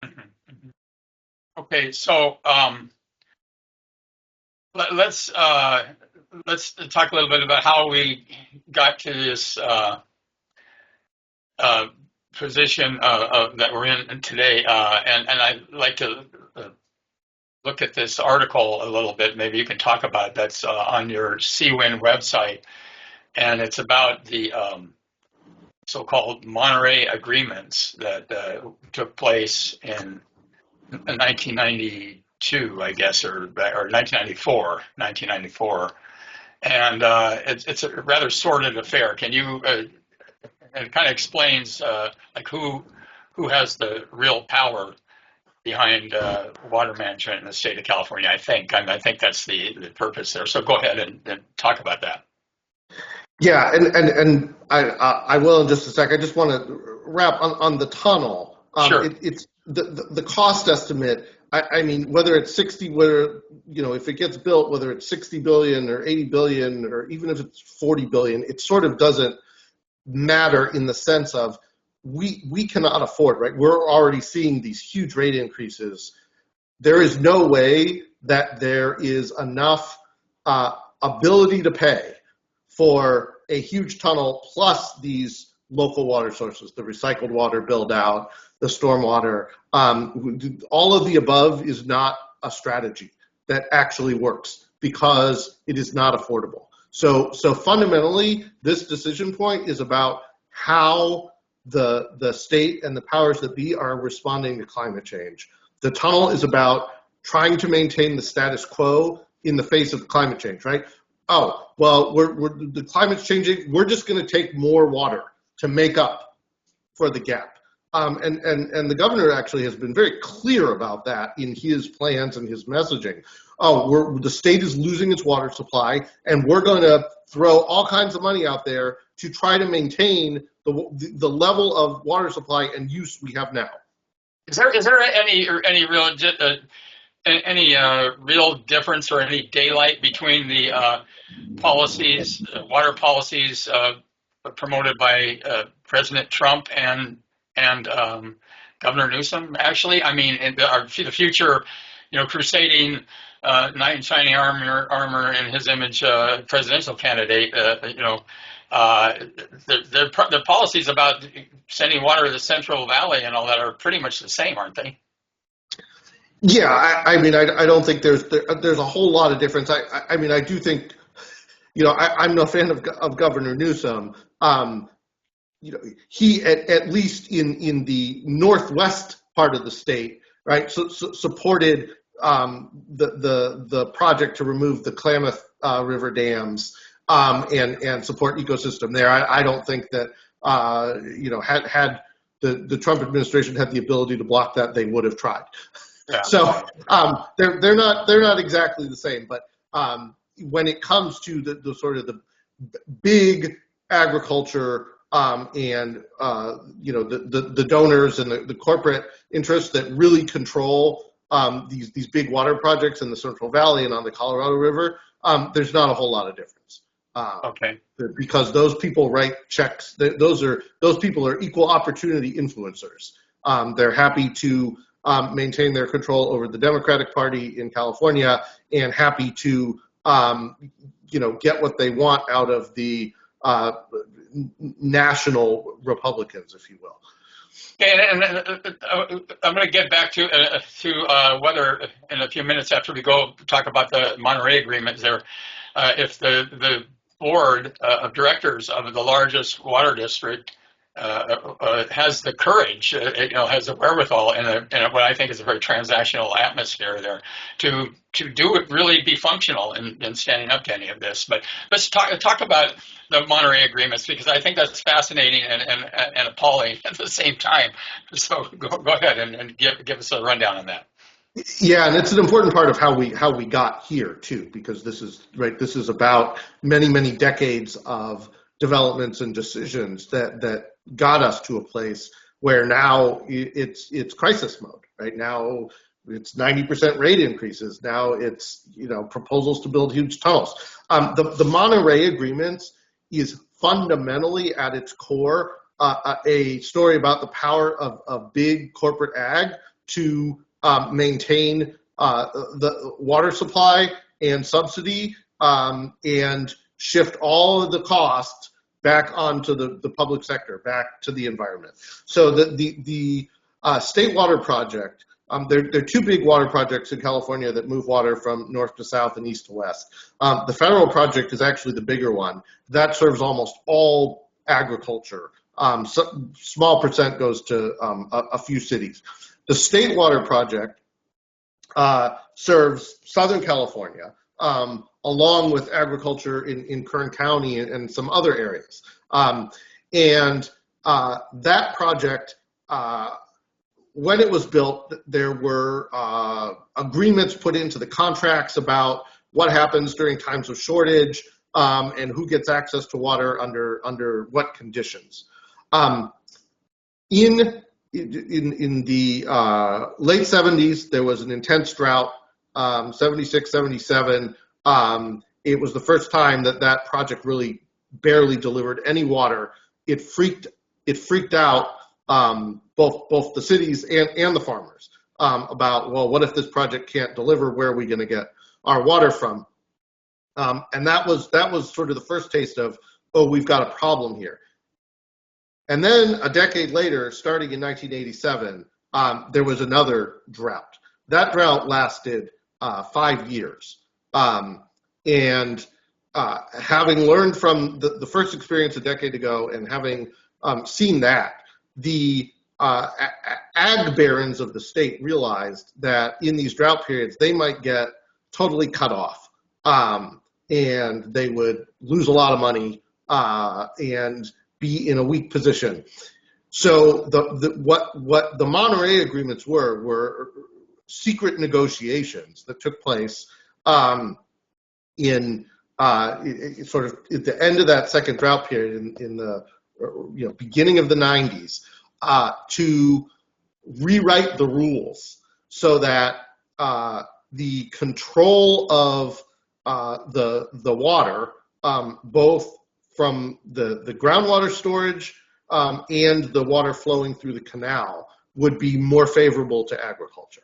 Mhm, mhm. Okay, so let's let's talk a little bit about how we got to this uh, position that we're in today, and I'd like to look at this article a little bit. Maybe you can talk about it. That's on your CWIN website, and it's about the so-called Monterey agreements that took place in 1992, I guess, or 1994, 1994, and it's a rather sordid affair. Can you? And it kind of explains like who has the real power behind water management in the state of California. I think that's the purpose there. So go ahead and talk about that. Yeah, and I will in just a sec. I just want to wrap on the tunnel. Sure. It's the cost estimate. I mean, whether it's 60, whether if it gets built, whether it's 60 billion or 80 billion, or even if it's 40 billion, it sort of doesn't matter in the sense of we cannot afford. Right, we're already seeing these huge rate increases. There is no way that there is enough ability to pay for a huge tunnel plus these local water sources, the recycled water build out, the stormwater. All of the above is not a strategy that actually works because it is not affordable. So fundamentally, this decision point is about how the state and the powers that be are responding to climate change. The tunnel is about trying to maintain the status quo in the face of climate change, right? Oh, well, the climate's changing. We're just going to take more water to make up for the gap. And the governor actually has been very clear about that in his plans and his messaging. Oh, the state is losing its water supply, and we're going to throw all kinds of money out there to try to maintain the level of water supply and use we have now. Is there any real difference or any daylight between the policies, water policies promoted by President Trump and Governor Newsom? Actually, I mean, the future, crusading knight in shining armor in his image presidential candidate, their policies about sending water to the Central Valley and all that are pretty much the same, aren't they? Yeah, I mean, I don't think there's a whole lot of difference. I mean, I do think, I'm no fan of Governor Newsom. He at least in the northwest part of the state, right, supported the project to remove the Klamath River dams and support ecosystem there. I don't think that had the Trump administration had the ability to block that, they would have tried. Yeah. So they're not exactly the same, but when it comes to the sort of the big agriculture and the donors and the corporate interests that really control these big water projects in the Central Valley and on the Colorado River, there's not a whole lot of difference. Okay. Because those people write checks. Those people are equal opportunity influencers. They're happy to maintain their control over the Democratic Party in California and happy to get what they want out of the national Republicans, if you will. And I'm going to get back to whether in a few minutes after we go talk about the Monterey Agreement there, if the board of directors of the largest water district has the courage, has the wherewithal in what I think is a very transactional atmosphere there to do it, really be functional in standing up to any of this. But let's talk about the Monterey agreements, because I think that's fascinating and appalling at the same time. So go ahead and give us a rundown on that. Yeah, and it's an important part of how we got here too, because this is about many decades of developments and decisions that got us to a place where now it's crisis mode. Right now, it's 90% rate increases. Now it's proposals to build huge tunnels. The Monterey agreements is fundamentally at its core a story about the power of big corporate ag to maintain the water supply and subsidy and shift all of the costs back onto the public sector, back to the environment. So the state water project, there are two big water projects in California that move water from north to south and east to west. The federal project is actually the bigger one. That serves almost all agriculture. Small percent goes to a few cities. The state water project serves Southern California, along with agriculture in Kern County and some other areas. And that project, when it was built, there were agreements put into the contracts about what happens during times of shortage and who gets access to water under what conditions. In the late 70s, there was an intense drought, 76, 77. It was the first time that project really barely delivered any water. It freaked out both the cities and the farmers about, well, what if this project can't deliver? Where are we going to get our water from? And that was sort of the first taste of, oh, we've got a problem here. And then a decade later, starting in 1987, there was another drought. That drought lasted 5 years. And having learned from the first experience a decade ago and having seen that, the ag barons of the state realized that in these drought periods, they might get totally cut off. And they would lose a lot of money and be in a weak position. So what the Monterey agreements were secret negotiations that took place in sort of at the end of that second drought period in the beginning of the 90s to rewrite the rules so that the control of the water, both from the groundwater storage and the water flowing through the canal, would be more favorable to agriculture.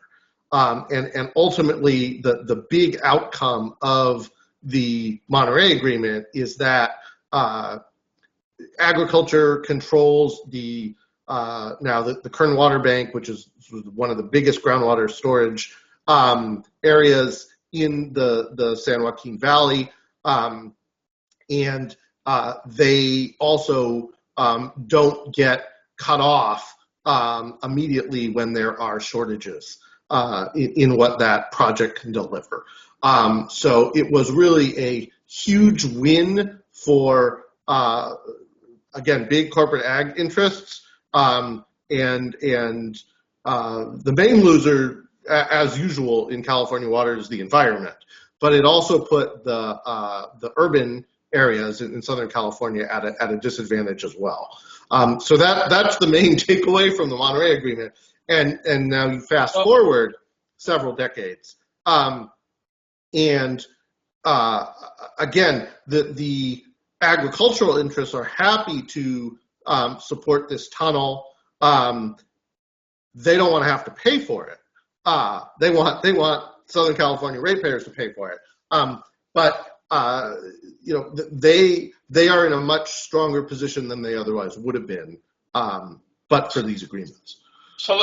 And ultimately, the big outcome of the Monterey Agreement is that agriculture controls now the Kern Water Bank, which is one of the biggest groundwater storage areas in the San Joaquin Valley, and they also don't get cut off immediately when there are shortages in what that project can deliver. So it was really a huge win for, again, big corporate ag interests, and the main loser, as usual in California water, is the environment. But it also put the urban areas in Southern California at a disadvantage as well. So that's the main takeaway from the Monterey Agreement. And now you fast forward several decades, and again, the agricultural interests are happy to support this tunnel. They don't want to have to pay for it. They want Southern California ratepayers to pay for it. But they are in a much stronger position than they otherwise would have been, but for these agreements. So